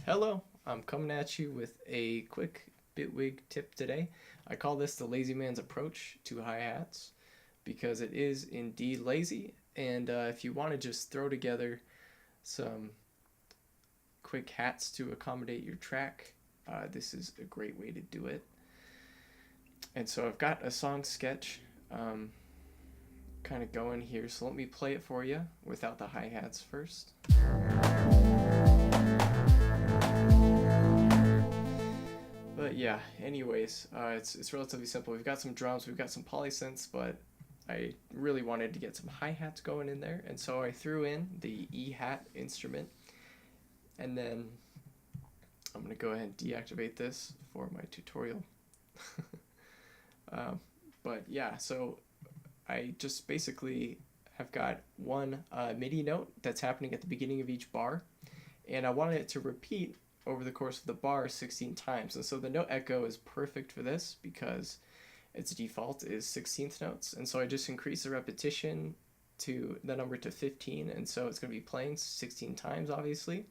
Hello, I'm coming at you with a quick Bitwig tip today. I call this the lazy man's approach to hi-hats because it is indeed lazy, and if you want to just throw together some quick hats to accommodate your track, this is a great way to do it. And so I've got a song sketch kind of going here, so let me play it for you without the hi-hats first. But yeah, anyways, it's relatively simple. We've got some drums, we've got some polysynths, but I really wanted to get some hi-hats going in there, and so I threw in the E-hat instrument, and then I'm going to go ahead and deactivate this for my tutorial. But yeah, so I just basically have got one MIDI note that's happening at the beginning of each bar, and I wanted it to repeat over the course of the bar 16 times. And so the note echo is perfect for this because its default is 16th notes. And so I just increase the repetition to the number to 15, and so it's going to be playing 16 times, obviously.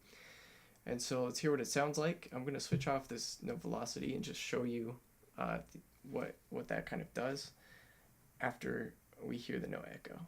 And so let's hear what it sounds like. I'm going to switch off this note velocity and just show you what that kind of does after we hear the note echo.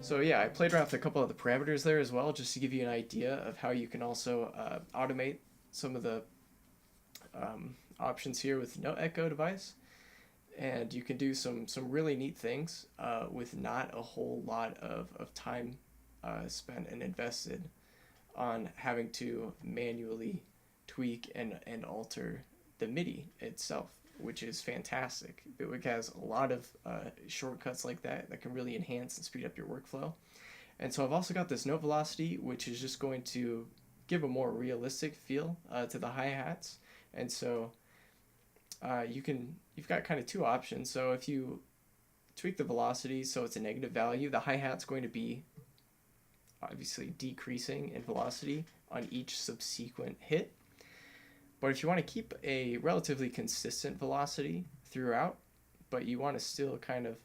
So yeah, I played around with a couple of the parameters there as well, just to give you an idea of how you can also automate some of the options here with the note echo device. And you can do some really neat things with not a whole lot of time spent and invested on having to manually tweak and alter the MIDI itself, which is fantastic. Bitwig has a lot of shortcuts like that can really enhance and speed up your workflow. And so I've also got this note velocity, which is just going to give a more realistic feel to the hi-hats. And so you've got kind of two options. So if you tweak the velocity so it's a negative value, the hi-hat's going to be obviously decreasing in velocity on each subsequent hit. But if you want to keep a relatively consistent velocity throughout, but you want to still kind of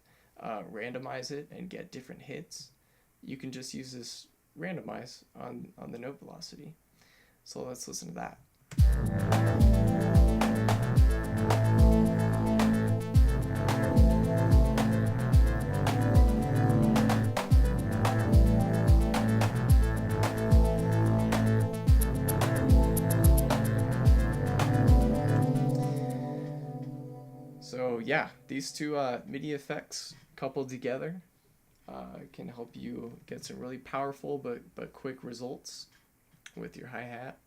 randomize it and get different hits, you can just use this randomize on the note velocity. So let's listen to that. So yeah, these two MIDI effects coupled together can help you get some really powerful but quick results with your hi-hat.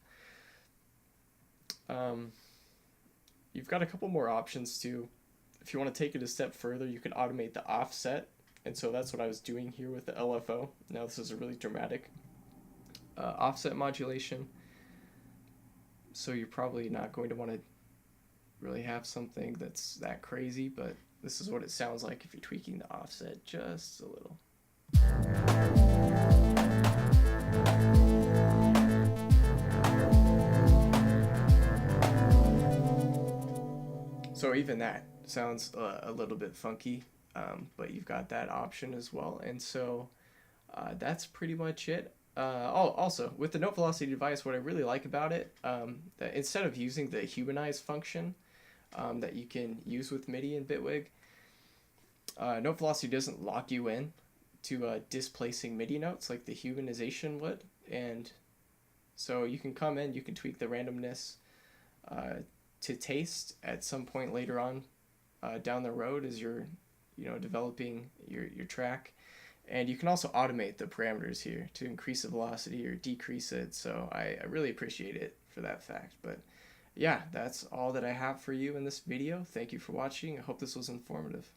You've got a couple more options too. If you want to take it a step further, you can automate the offset, and so that's what I was doing here with the LFO. Now this is a really dramatic offset modulation, so you're probably not going to want to really have something that's that crazy, but this is what it sounds like if you're tweaking the offset just a little. So even that sounds a little bit funky, but you've got that option as well. And so that's pretty much it. Also, with the note velocity device, what I really like about it, that instead of using the humanize function that you can use with MIDI and Bitwig, note velocity doesn't lock you in to displacing MIDI notes like the humanization would. And so you can come in, you can tweak the randomness to taste at some point later on down the road as you're developing your track. And you can also automate the parameters here to increase the velocity or decrease it. So I really appreciate it for that fact. But yeah, that's all that I have for you in this video. Thank you for watching. I hope this was informative.